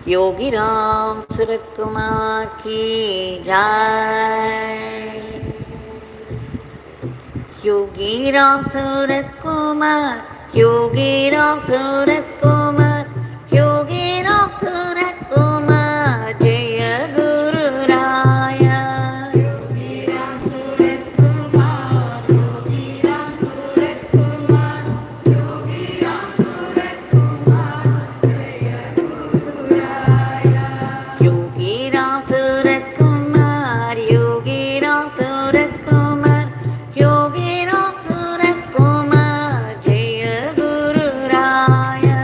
योगी राम सूरत कुमार की जय। योगी राम सूरत कुमार, योगी राम सूरत कुमार, योगी राम सूरत कुमार, जय गुरु राया। योगी राम सूरत कुमार, योगी राम सूरत कुमार, योगी राम सूरत कुमार, जय गुरु राया। योगी राम सूरत कुमार, योगी राम सूरत कुमार, योगी राम सूरत कुमार, जय गुरु राया।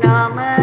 Rama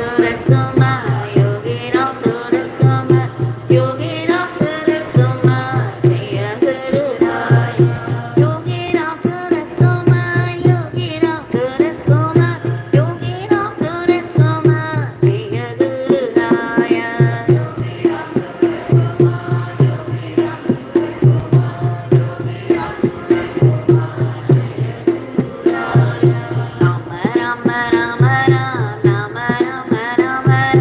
Rama Rama Rama Rama Rama Rama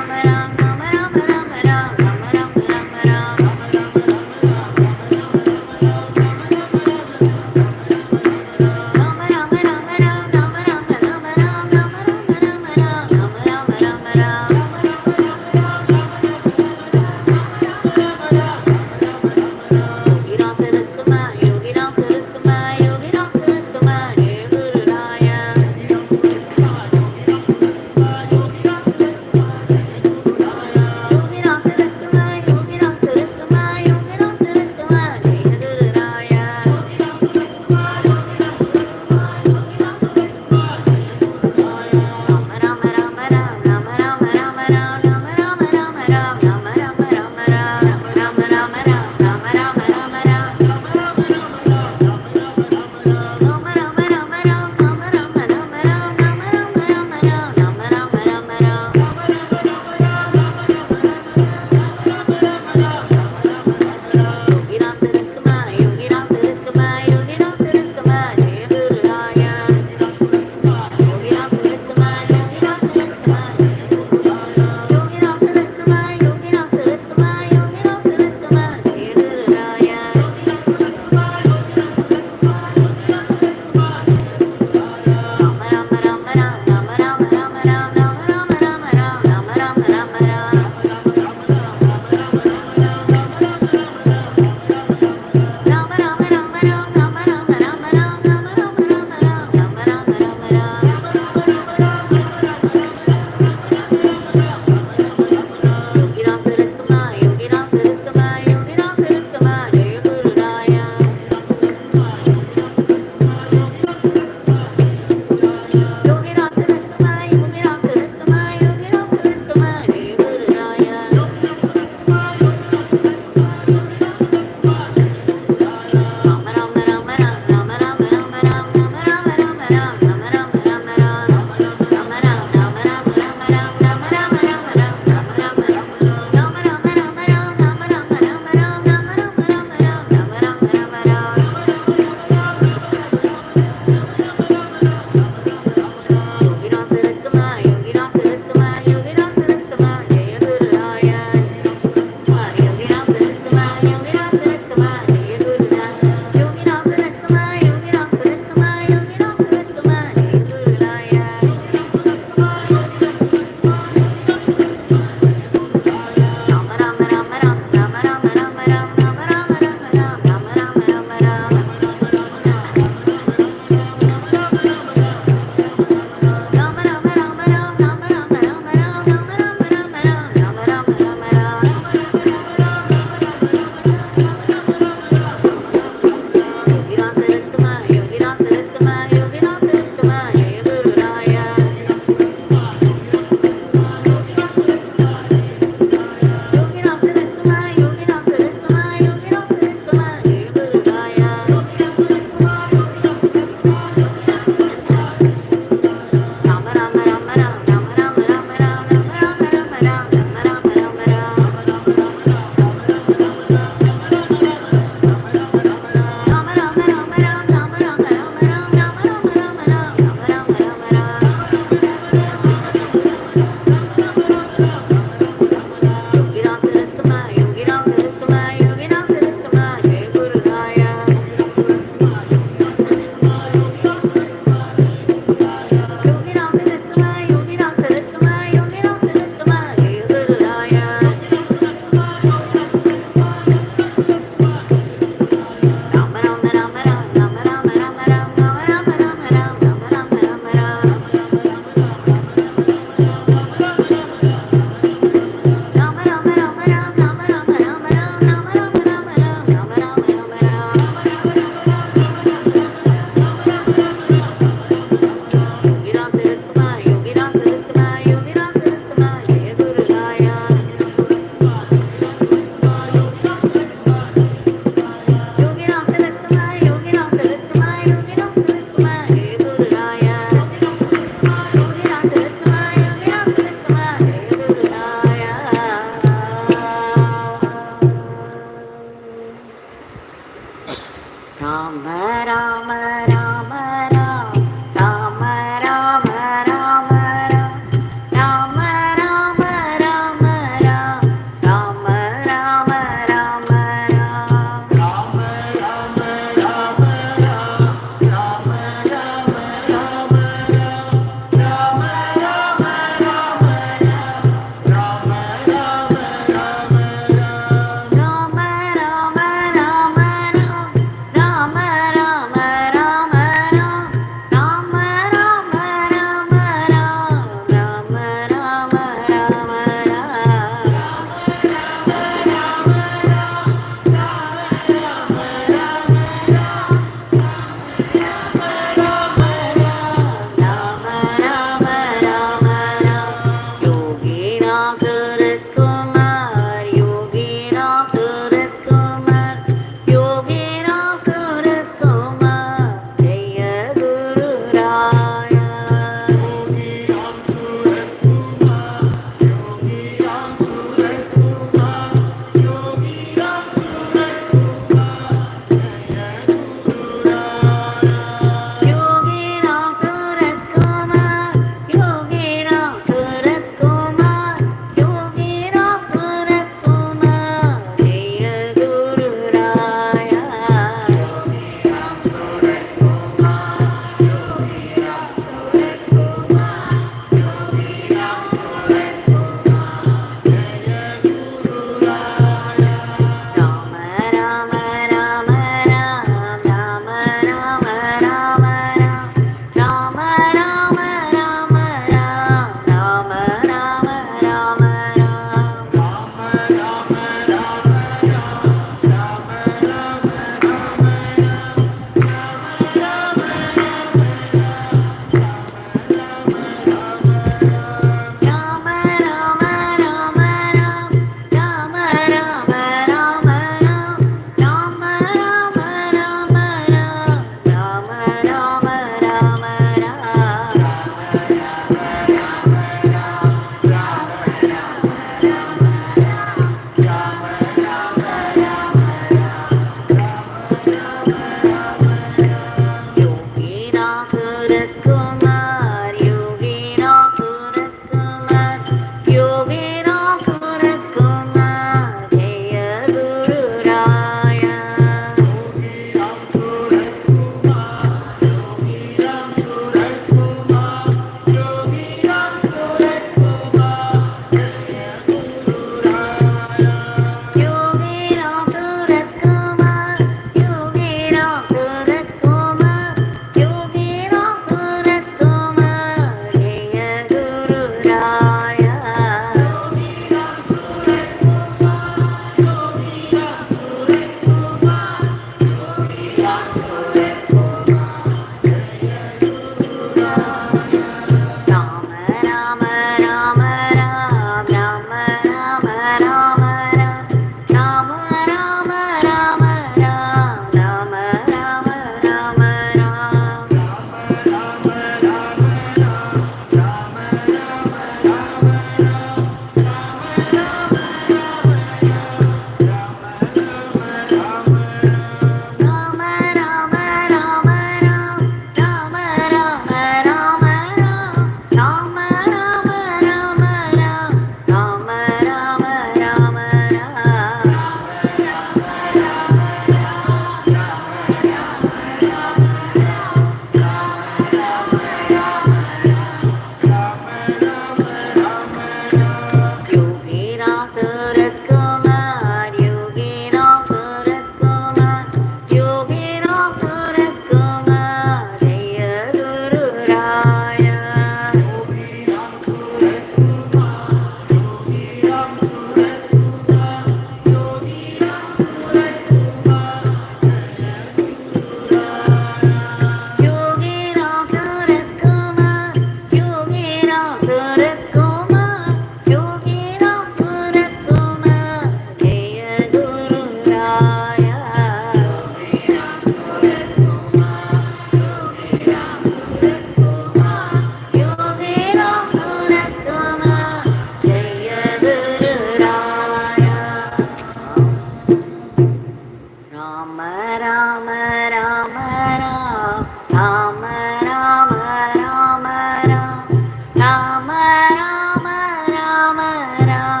Rama Rama Rama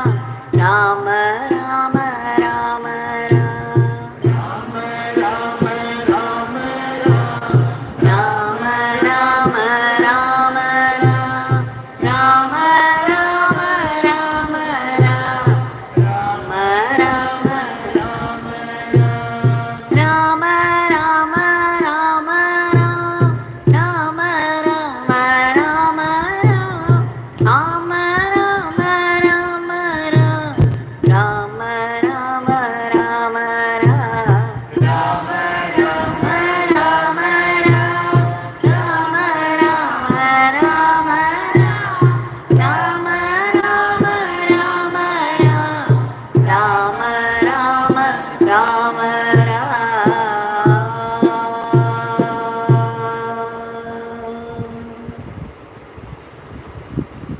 Rama Rama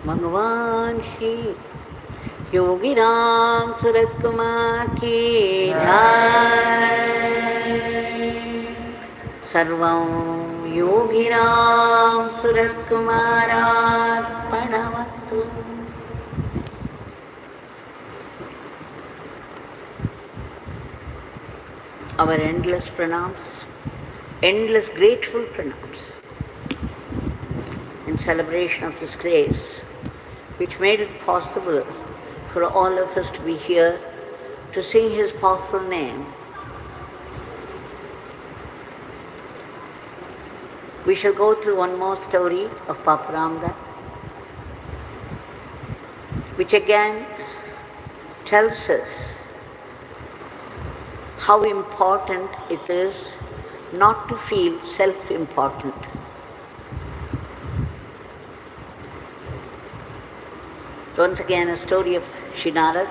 भगवान श्री योगी राम सूरत कुमार की सर्वं Yogi Ram Surat कुमारार्पणमस्तु. Our endless pranams, endless grateful pranams in celebration of this grace, which made it possible for all of us to be here to sing His powerful name. We shall go through one more story of Paparamda, which again tells us how important it is not to feel self-important. Once again, a story of Shinarad.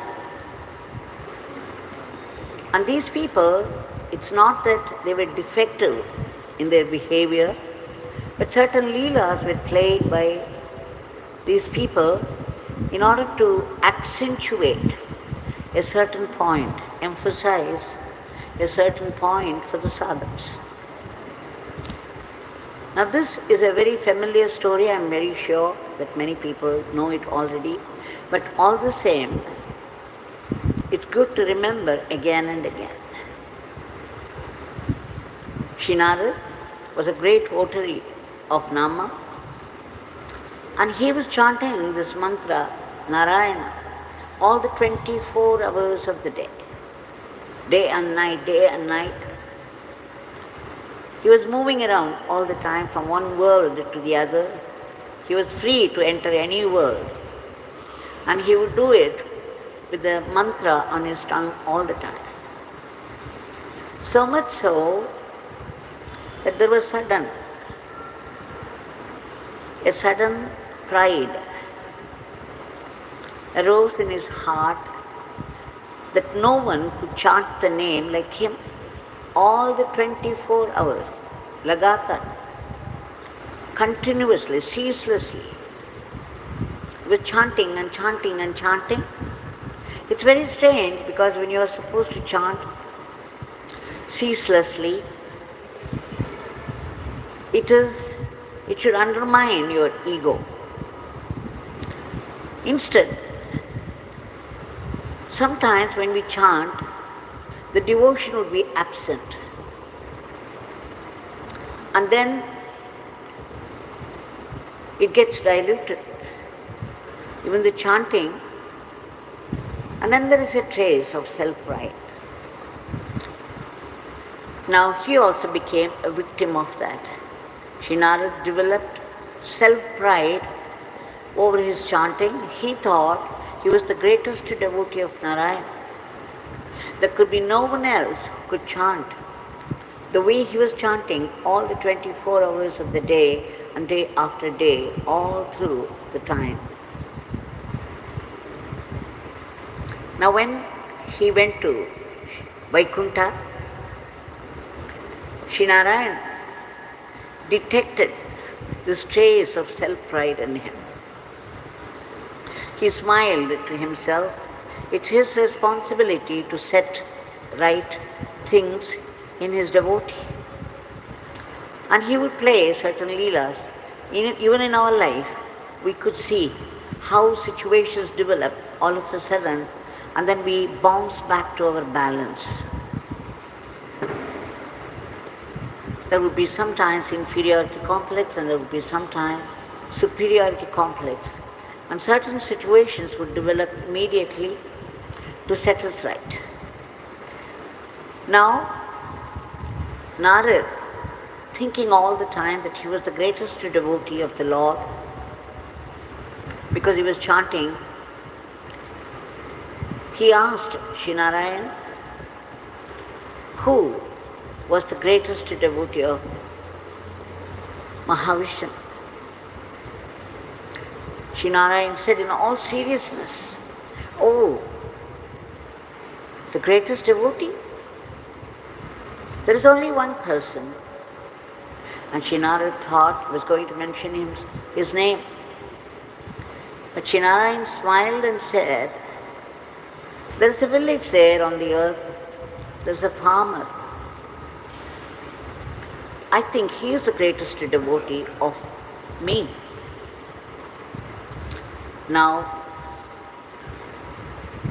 And these people, it's not that they were defective in their behavior, but certain leelas were played by these people in order to accentuate a certain point, emphasize a certain point for the sadhus. Now this is a very familiar story, I am very sure that many people know it already, but all the same, it's good to remember again and again. Shinarad was a great votary of Nama, and he was chanting this mantra, Narayana, all the 24 hours of the day and night, day and night. He was moving around all the time from one world to the other. He was free to enter any world. And he would do it with the mantra on his tongue all the time. So much so that there was a sudden pride arose in his heart that no one could chant the name like him all the 24 hours, lagata, continuously, ceaselessly. He was chanting and chanting and chanting. It's very strange because when you are supposed to chant ceaselessly, it should undermine your ego. Instead, sometimes when we chant, the devotion would be absent. And then it gets diluted, even the chanting, and then there is a trace of self-pride. Now he also became a victim of that. Shinarad developed self-pride over his chanting. He thought he was the greatest devotee of Narayana. There could be no one else who could chant the way he was chanting all the 24 hours of the day and day after day, all through the time. Now when he went to Vaikuntha, Shinarayan detected this trace of self-pride in him. He smiled to himself. It's his responsibility to set right things in his devotee. And he would play certain leelas. Even in our life, we could see how situations develop all of a sudden, and then we bounce back to our balance. There would be sometimes inferiority complex, and there would be sometimes superiority complex. And certain situations would develop immediately to set us right. Now, Narad, thinking all the time that he was the greatest devotee of the Lord, because he was chanting, he asked Srinarayan who was the greatest devotee of Mahavishnu. Srinarayan said in all seriousness, "Oh, the greatest devotee? There is only one person." And Srinarayan thought he was going to mention his name. But Srinarayan smiled and said, "There is a village there on the earth. There is a farmer. I think he is the greatest devotee of me." Now,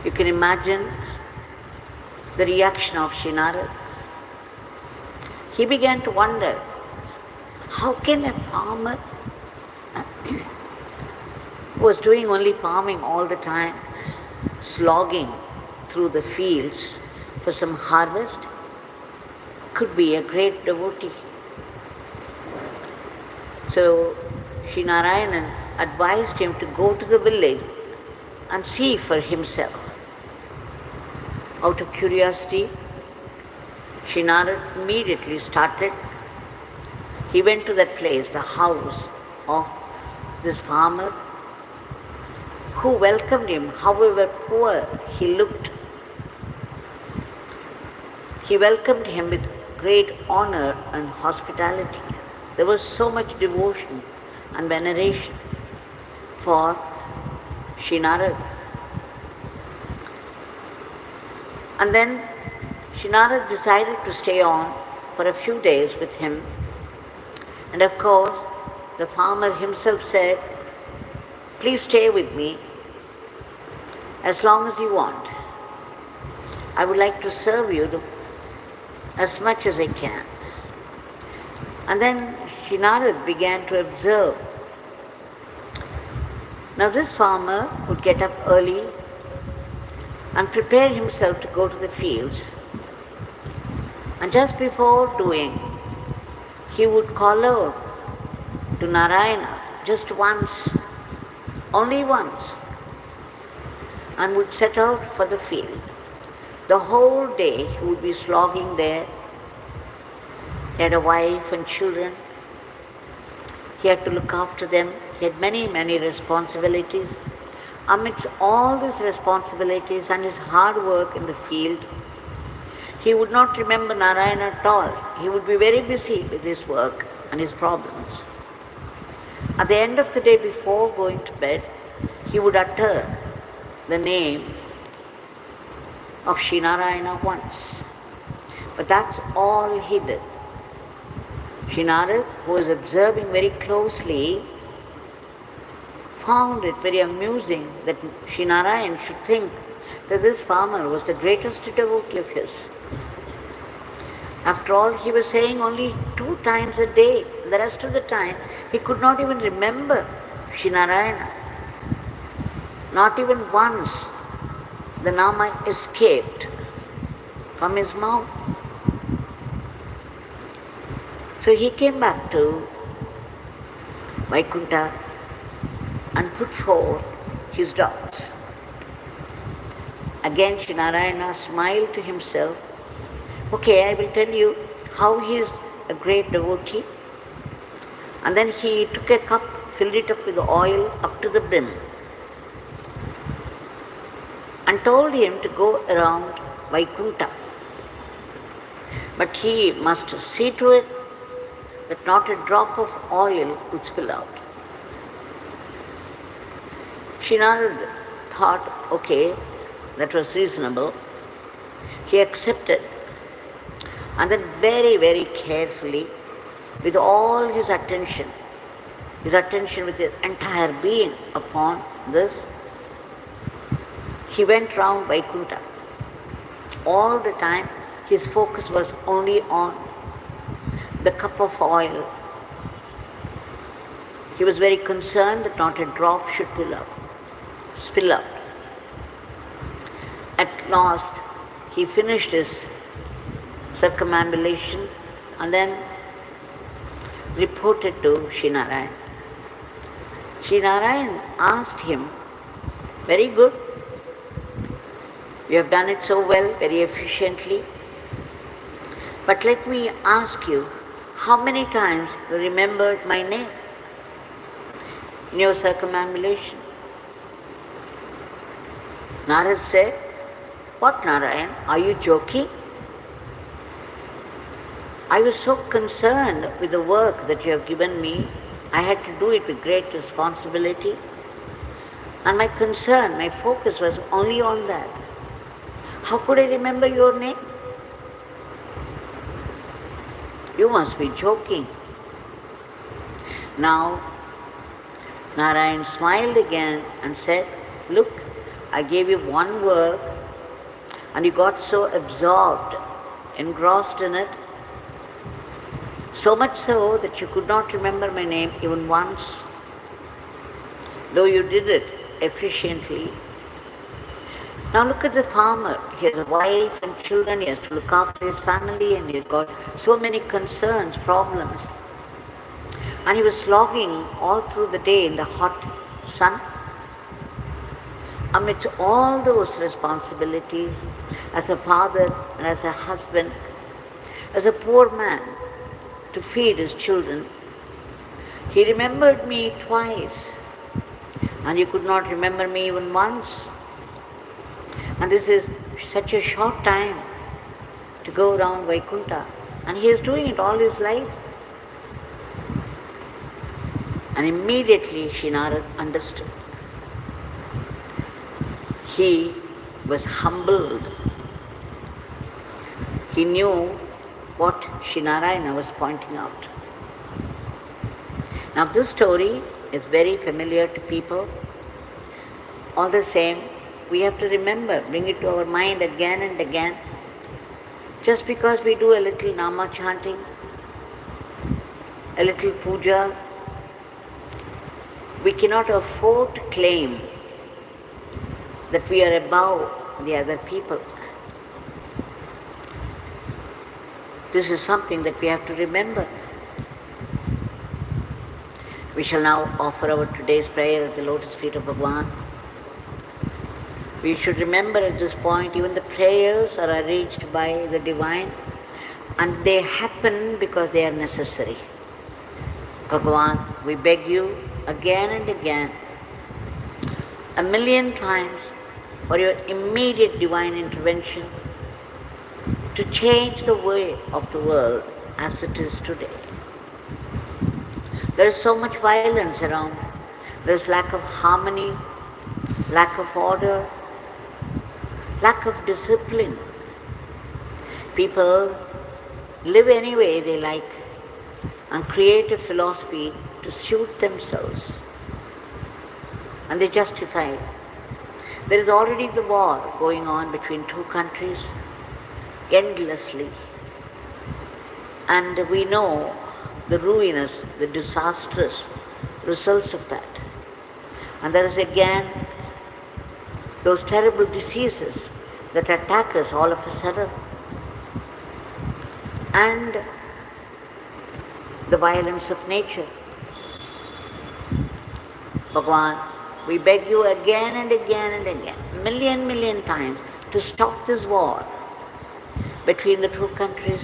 you can imagine the reaction of Srinarayan. He began to wonder, how can a farmer who was doing only farming all the time, slogging through the fields for some harvest, could be a great devotee? So Srinarayan advised him to go to the village and see for himself. Out of curiosity, Srinarayan immediately started. He went to that place, the house of this farmer, who welcomed him, however poor he looked. He welcomed him with great honor and hospitality. There was so much devotion and veneration for Srinarayan. And then Srinarayan decided to stay on for a few days with him. And of course, the farmer himself said, "Please stay with me as long as you want. I would like to serve you as much as I can." And then Srinarayan began to observe. Now this farmer would get up early and prepare himself to go to the fields. And just before doing, he would call out to Narayana just once, only once, and would set out for the field. The whole day he would be slogging there. He had a wife and children. He had to look after them. He had many, many responsibilities. Amidst all these responsibilities and his hard work in the field, he would not remember Narayana at all. He would be very busy with his work and his problems. At the end of the day, before going to bed, he would utter the name of Srinarayana once. But that's all he did. Srinarayan, who was observing very closely, found it very amusing that Srinarayan should think that this farmer was the greatest devotee of his. After all, he was saying only 2 times a day. The rest of the time, he could not even remember Srinarayana. Not even once the Nama escaped from his mouth. So he came back to Vaikuntha and put forth his doubts. Again Srinarayana smiled to himself. Okay, I will tell you how he is a great devotee. And then he took a cup, filled it up with oil up to the brim, and told him to go around Vaikuntha. But he must see to it that not a drop of oil would spill out. Srinarayan thought, okay, that was reasonable. He accepted. And then very, very carefully, with all his attention, his attention with his entire being upon this. He went round Vaikuntha. All the time his focus was only on the cup of oil. He was very concerned that not a drop should spill out. At last he finished his circumambulation and then reported to Srinarayan. Srinarayan asked him, very good, you have done it so well, very efficiently, but let me ask you, how many times you remembered my name in your circumambulation? Narad said, what, Narayan, are you joking? I was so concerned with the work that you have given me. I had to do it with great responsibility. And my concern, my focus was only on that. How could I remember your name? You must be joking. Now, Narayan smiled again and said, look, I gave you one work and you got so absorbed, engrossed in it, so much so that you could not remember my name even once, though you did it efficiently. Now look at the farmer. He has a wife and children, he has to look after his family, and he's got so many concerns, problems. And he was slogging all through the day in the hot sun. Amidst all those responsibilities, as a father and as a husband, as a poor man, to feed his children, he remembered me twice, and he could not remember me even once. And this is such a short time to go around Vaikuntha, and he is doing it all his life. And immediately Srinarad understood. He was humbled. He knew what Srinarayana was pointing out. Now this story is very familiar to people. All the same, we have to remember, bring it to our mind again and again. Just because we do a little nama chanting, a little puja, we cannot afford to claim that we are above the other people. This is something that we have to remember. We shall now offer our today's prayer at the lotus feet of Bhagavan. We should remember at this point, even the prayers are arranged by the Divine, and they happen because they are necessary. Bhagavan, we beg you again and again, 1,000,000 times, for your immediate divine intervention to change the way of the world as it is today. There is so much violence around. There is lack of harmony, lack of order, lack of discipline. People live any way they like and create a philosophy to suit themselves. And they justify it. There is already the war going on between two countries endlessly. And we know the ruinous, the disastrous results of that. And there is again those terrible diseases that attack us all of a sudden. And the violence of nature. Bhagavan, we beg you again and again and again, million times, to stop this war between the two countries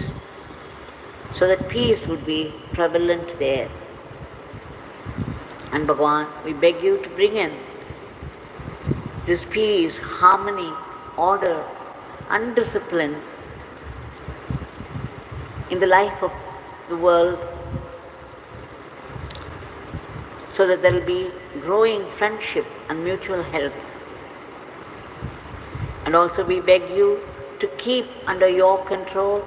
so that peace would be prevalent there. And Bhagavan, we beg you to bring in this peace, harmony, order, and discipline in the life of the world, so that there will be growing friendship and mutual help. And also we beg you to keep under your control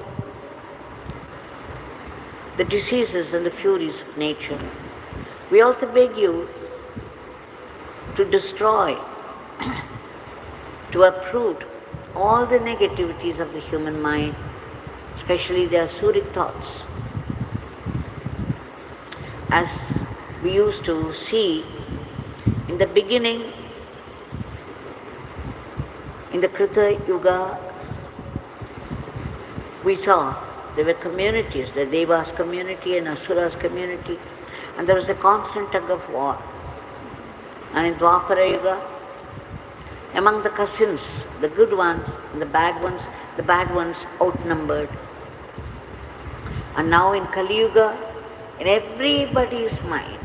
the diseases and the furies of nature, We also beg you to destroy, to uproot all the negativities of the human mind, especially the asuric thoughts. As we used to see in the beginning, in the Krita Yuga, we saw there were communities, the Devas community and Asuras community, and there was a constant tug of war. And in Dwapara Yuga, among the cousins, the good ones and the bad ones outnumbered. And now in Kali Yuga, in everybody's mind,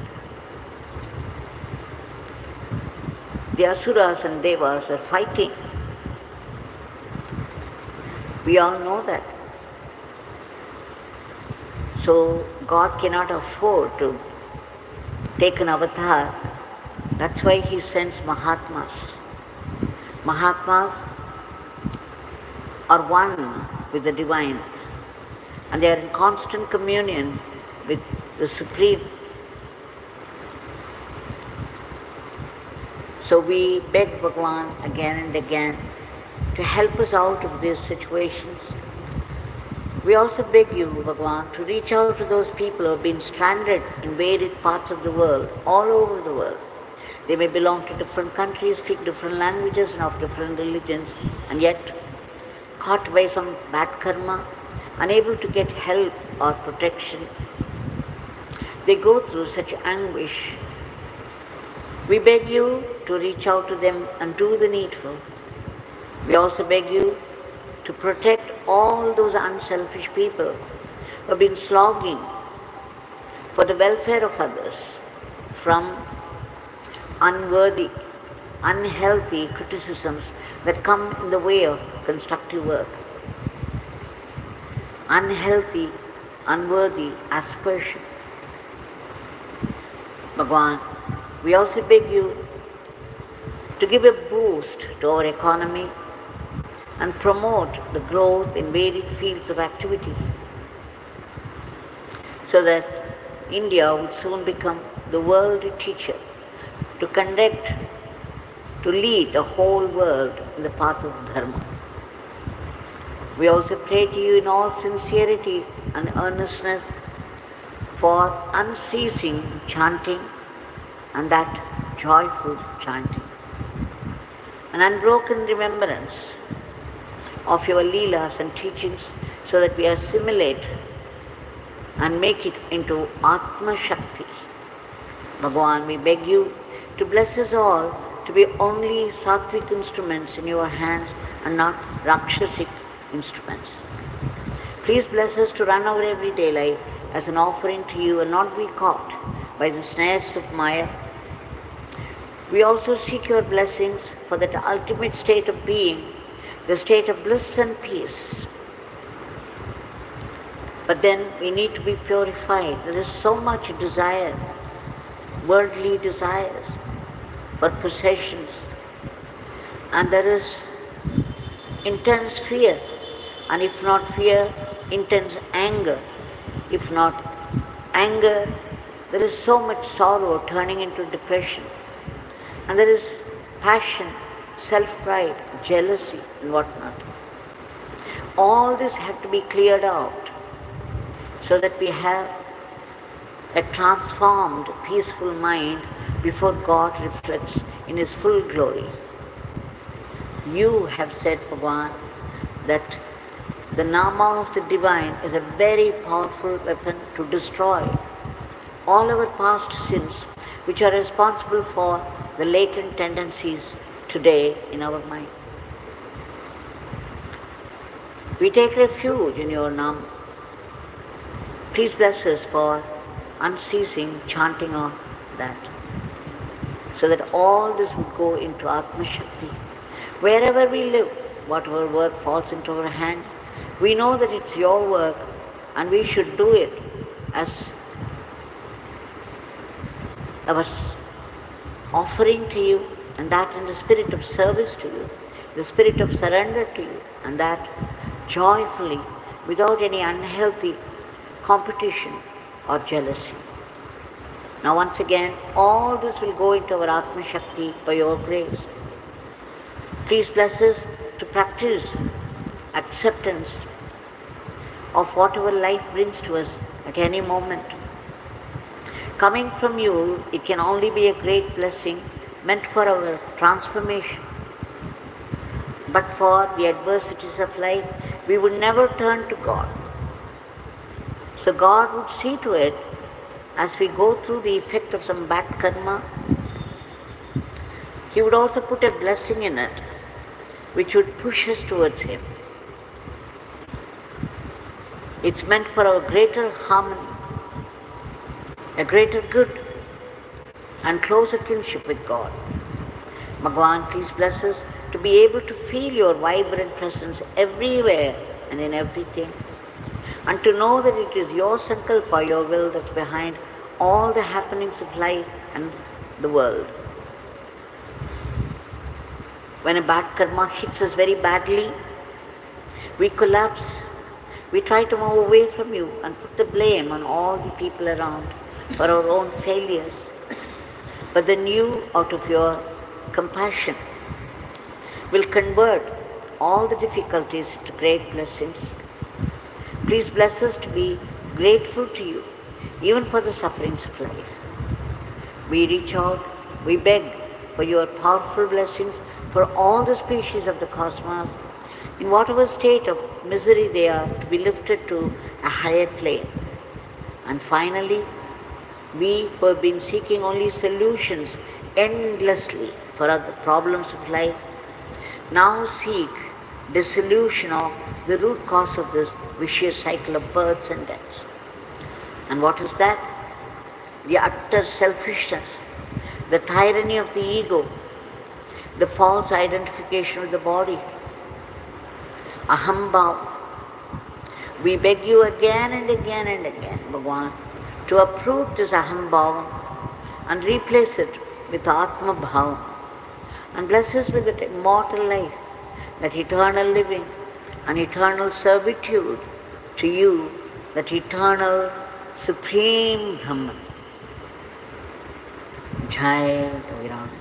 the Asuras and Devas are fighting. We all know that. So God cannot afford to take an avatar. That's why He sends Mahatmas. Mahatmas are one with the Divine, and they are in constant communion with the Supreme. So we beg Bhagavan again and again to help us out of these situations. We also beg you, Bhagavan, to reach out to those people who have been stranded in varied parts of the world, all over the world. They may belong to different countries, speak different languages and of different religions, and yet caught by some bad karma, unable to get help or protection. They go through such anguish. We beg you to reach out to them and do the needful. We also beg you to protect all those unselfish people who have been slogging for the welfare of others from unworthy, unhealthy criticisms that come in the way of constructive work. Unhealthy, unworthy aspersion. Bhagavan, we also beg you to give a boost to our economy and promote the growth in varied fields of activity, so that India would soon become the world teacher to conduct, to lead the whole world in the path of Dharma. We also pray to you in all sincerity and earnestness for unceasing chanting and that joyful chanting, an unbroken remembrance of your Leelas and teachings, so that we assimilate and make it into Atma Shakti. Bhagavan, we beg you to bless us all to be only sattvic instruments in your hands and not rakshasic instruments. Please bless us to run our everyday life as an offering to you and not be caught by the snares of Maya. We also seek your blessings for that ultimate state of being, the state of bliss and peace. But then we need to be purified. There is so much desire, worldly desires for possessions, and there is intense fear, and if not fear, intense anger. If not anger, there is so much sorrow turning into depression, and there is passion, self-pride, jealousy and whatnot. All this have to be cleared out so that we have a transformed, peaceful mind before God reflects in His full glory. You have said, Bhagavan, that the Nama of the Divine is a very powerful weapon to destroy all our past sins which are responsible for the latent tendencies today in our mind. We take refuge in your Nama. Please bless us for unceasing chanting of that, so that all this would go into Atma Shakti. Wherever we live, whatever work falls into our hand, we know that it's your work and we should do it as our offering to you, and that in the spirit of service to you, the spirit of surrender to you, and that joyfully, without any unhealthy competition or jealousy. Now once again, all this will go into our Atma Shakti by your grace. Please bless us to practice acceptance of whatever life brings to us at any moment. Coming from you, it can only be a great blessing meant for our transformation. But for the adversities of life, we would never turn to God. So God would see to it, as we go through the effect of some bad karma, He would also put a blessing in it, which would push us towards Him. It's meant for our greater harmony, a greater good, and closer kinship with God. Bhagavan, please bless us to be able to feel your vibrant presence everywhere and in everything, and to know that it is your sankalpa, your will, that's behind all the happenings of life and the world. When a bad karma hits us very badly, we collapse. We try to move away from you and put the blame on all the people around for our own failures. But then you, out of your compassion, will convert all the difficulties into great blessings. Please bless us to be grateful to you, even for the sufferings of life. We reach out, we beg for your powerful blessings for all the species of the cosmos, in whatever state of misery they are, to be lifted to a higher plane. And finally, we who have been seeking only solutions endlessly for our problems of life, now seek dissolution of the root cause of this vicious cycle of births and deaths. And what is that? The utter selfishness, the tyranny of the ego, the false identification with the body, ahambhav. We beg you again and again and again, Bhagavan, to uproot this ahambhav and replace it with atma bhav, and bless us with that immortal life, that eternal living, and eternal servitude to you, that eternal supreme Brahman. Jai Raghunatha.